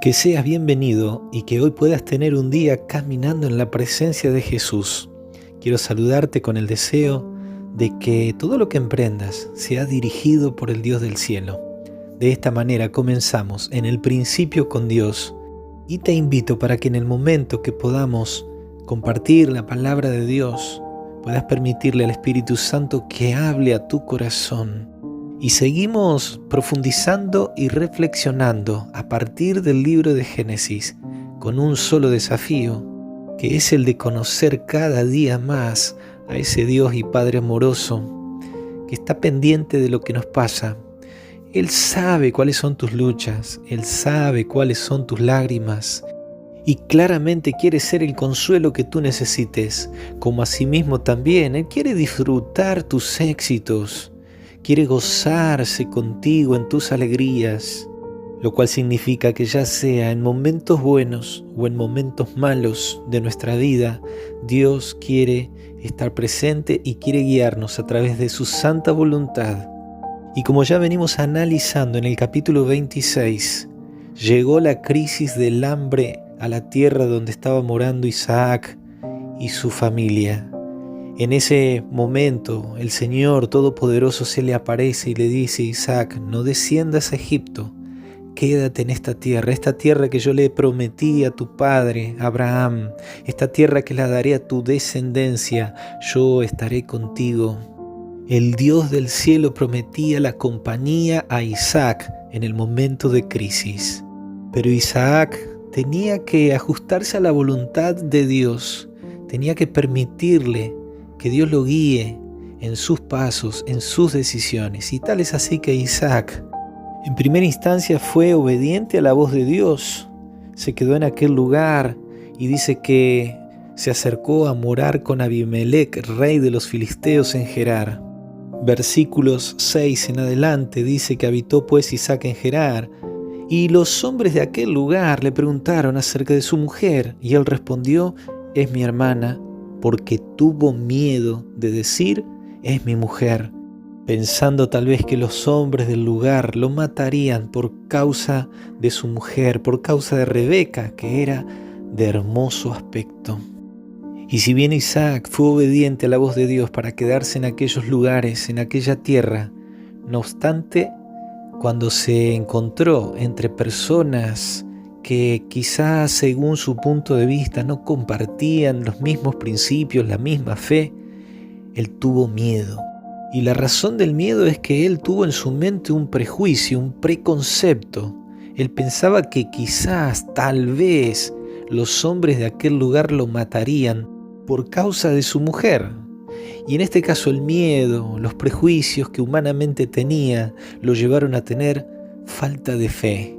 Que seas bienvenido y que hoy puedas tener un día caminando en la presencia de Jesús. Quiero saludarte con el deseo de que todo lo que emprendas sea dirigido por el Dios del cielo. De esta manera comenzamos en el principio con Dios y te invito para que en el momento que podamos compartir la palabra de Dios, puedas permitirle al Espíritu Santo que hable a tu corazón. Y seguimos profundizando y reflexionando a partir del libro de Génesis con un solo desafío, que es el de conocer cada día más a ese Dios y Padre amoroso que está pendiente de lo que nos pasa. Él sabe cuáles son tus luchas, Él sabe cuáles son tus lágrimas y claramente quiere ser el consuelo que tú necesites, como asimismo también Él quiere disfrutar tus éxitos. Quiere gozarse contigo en tus alegrías, lo cual significa que ya sea en momentos buenos o en momentos malos de nuestra vida, Dios quiere estar presente y quiere guiarnos a través de su santa voluntad. Y como ya venimos analizando en el capítulo 26, llegó la crisis del hambre a la tierra donde estaba morando Isaac y su familia. En ese momento el Señor Todopoderoso se le aparece y le dice: Isaac, no desciendas a Egipto, quédate en esta tierra que yo le prometí a tu padre Abraham, esta tierra que la daré a tu descendencia, yo estaré contigo. El Dios del cielo prometía la compañía a Isaac en el momento de crisis, pero Isaac tenía que ajustarse a la voluntad de Dios, tenía que permitirle que Dios lo guíe en sus pasos, en sus decisiones. Y tal es así que Isaac, en primera instancia, fue obediente a la voz de Dios. Se quedó en aquel lugar y dice que se acercó a morar con Abimelec, rey de los filisteos en Gerar. Versículos 6 en adelante dice que habitó pues Isaac en Gerar. Y los hombres de aquel lugar le preguntaron acerca de su mujer, y él respondió: es mi hermana, porque tuvo miedo de decir: es mi mujer, pensando tal vez que los hombres del lugar lo matarían por causa de su mujer, por causa de Rebeca, que era de hermoso aspecto. Y si bien Isaac fue obediente a la voz de Dios para quedarse en aquellos lugares, en aquella tierra, no obstante, cuando se encontró entre personas que quizás según su punto de vista no compartían los mismos principios, la misma fe, él tuvo miedo. Y la razón del miedo es que él tuvo en su mente un prejuicio, un preconcepto. Él pensaba que quizás, tal vez, los hombres de aquel lugar lo matarían por causa de su mujer. Y en este caso el miedo, los prejuicios que humanamente tenía, lo llevaron a tener falta de fe.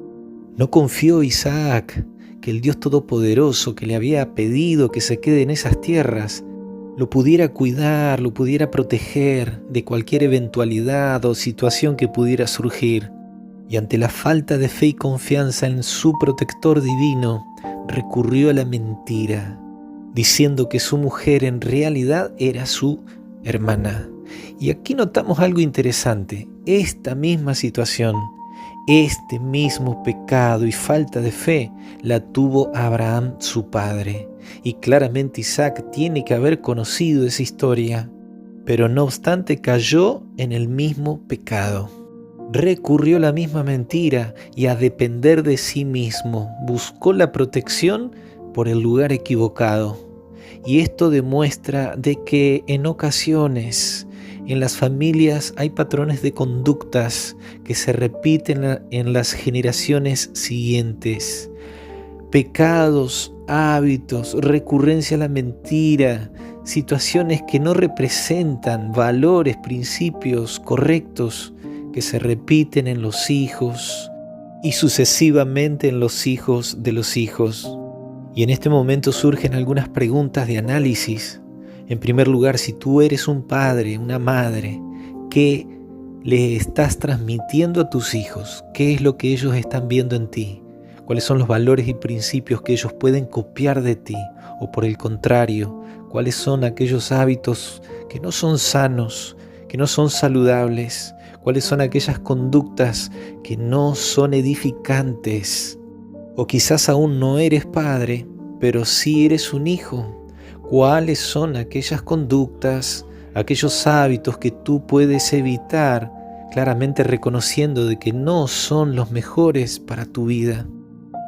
No confió Isaac que el Dios Todopoderoso que le había pedido que se quede en esas tierras lo pudiera cuidar, lo pudiera proteger de cualquier eventualidad o situación que pudiera surgir. Y ante la falta de fe y confianza en su protector divino, recurrió a la mentira, diciendo que su mujer en realidad era su hermana. Y aquí notamos algo interesante. Esta misma situación, este mismo pecado y falta de fe la tuvo Abraham, su padre. Y claramente Isaac tiene que haber conocido esa historia, pero no obstante cayó en el mismo pecado. Recurrió a la misma mentira y a depender de sí mismo. Buscó la protección por el lugar equivocado. Y esto demuestra de que en ocasiones en las familias hay patrones de conductas que se repiten en las generaciones siguientes. Pecados, hábitos, recurrencia a la mentira, situaciones que no representan valores, principios correctos que se repiten en los hijos y sucesivamente en los hijos de los hijos. Y en este momento surgen algunas preguntas de análisis. En primer lugar, si tú eres un padre, una madre, ¿qué le estás transmitiendo a tus hijos? ¿Qué es lo que ellos están viendo en ti? ¿Cuáles son los valores y principios que ellos pueden copiar de ti? O por el contrario, ¿cuáles son aquellos hábitos que no son sanos, que no son saludables? ¿Cuáles son aquellas conductas que no son edificantes? O quizás aún no eres padre, pero sí eres un hijo. ¿Cuáles son aquellas conductas, aquellos hábitos que tú puedes evitar, claramente reconociendo de que no son los mejores para tu vida?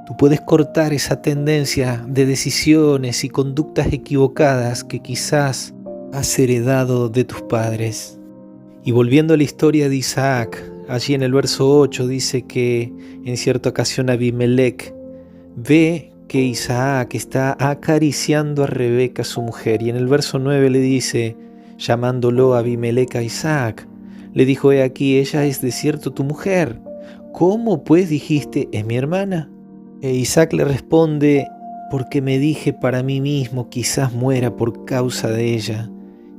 Tú puedes cortar esa tendencia de decisiones y conductas equivocadas que quizás has heredado de tus padres. Y volviendo a la historia de Isaac, allí en el verso 8 dice que en cierta ocasión Abimelec ve que Isaac está acariciando a Rebeca, su mujer, y en el verso 9 le dice, llamándolo Abimelec a Isaac, le dijo: he aquí, ella es de cierto tu mujer. ¿Cómo pues dijiste, es mi hermana? E Isaac le responde: porque me dije para mí mismo, quizás muera por causa de ella.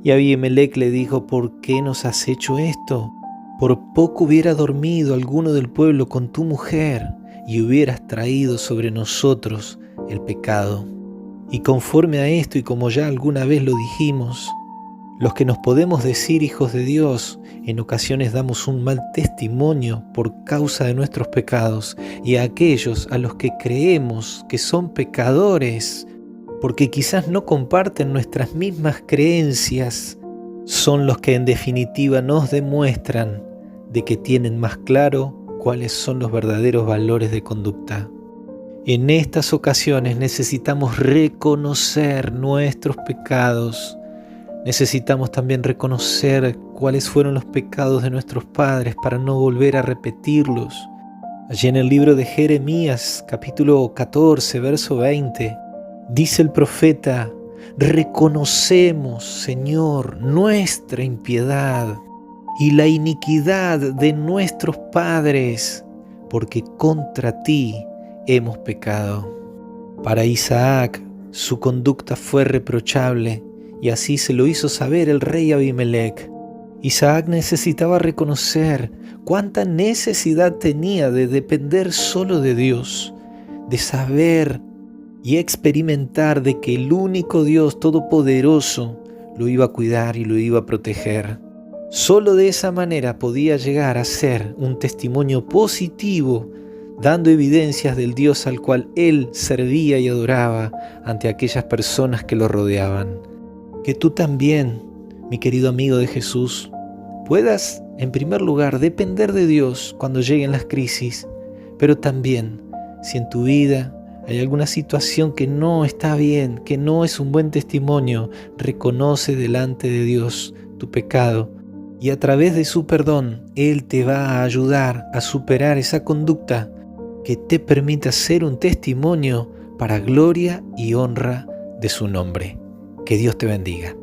Y Abimelec le dijo: ¿por qué nos has hecho esto? Por poco hubiera dormido alguno del pueblo con tu mujer, y hubieras traído sobre nosotros el pecado. Y conforme a esto, y como ya alguna vez lo dijimos, los que nos podemos decir hijos de Dios, en ocasiones damos un mal testimonio por causa de nuestros pecados, y a aquellos a los que creemos que son pecadores, porque quizás no comparten nuestras mismas creencias, son los que en definitiva nos demuestran de que tienen más claro cuáles son los verdaderos valores de conducta. En estas ocasiones necesitamos reconocer nuestros pecados. Necesitamos también reconocer cuáles fueron los pecados de nuestros padres para no volver a repetirlos. Allí en el libro de Jeremías, capítulo 14, verso 20, dice el profeta: reconocemos, Señor, nuestra impiedad y la iniquidad de nuestros padres, porque contra ti hemos pecado. Para Isaac, su conducta fue reprochable, y así se lo hizo saber el rey Abimelec. Isaac necesitaba reconocer cuánta necesidad tenía de depender solo de Dios, de saber y experimentar de que el único Dios todopoderoso lo iba a cuidar y lo iba a proteger. Solo de esa manera podía llegar a ser un testimonio positivo, dando evidencias del Dios al cual él servía y adoraba ante aquellas personas que lo rodeaban. Que tú también, mi querido amigo de Jesús, puedas, en primer lugar, depender de Dios cuando lleguen las crisis, pero también, si en tu vida hay alguna situación que no está bien, que no es un buen testimonio, reconoce delante de Dios tu pecado, y a través de su perdón, Él te va a ayudar a superar esa conducta que te permita ser un testimonio para gloria y honra de su nombre. Que Dios te bendiga.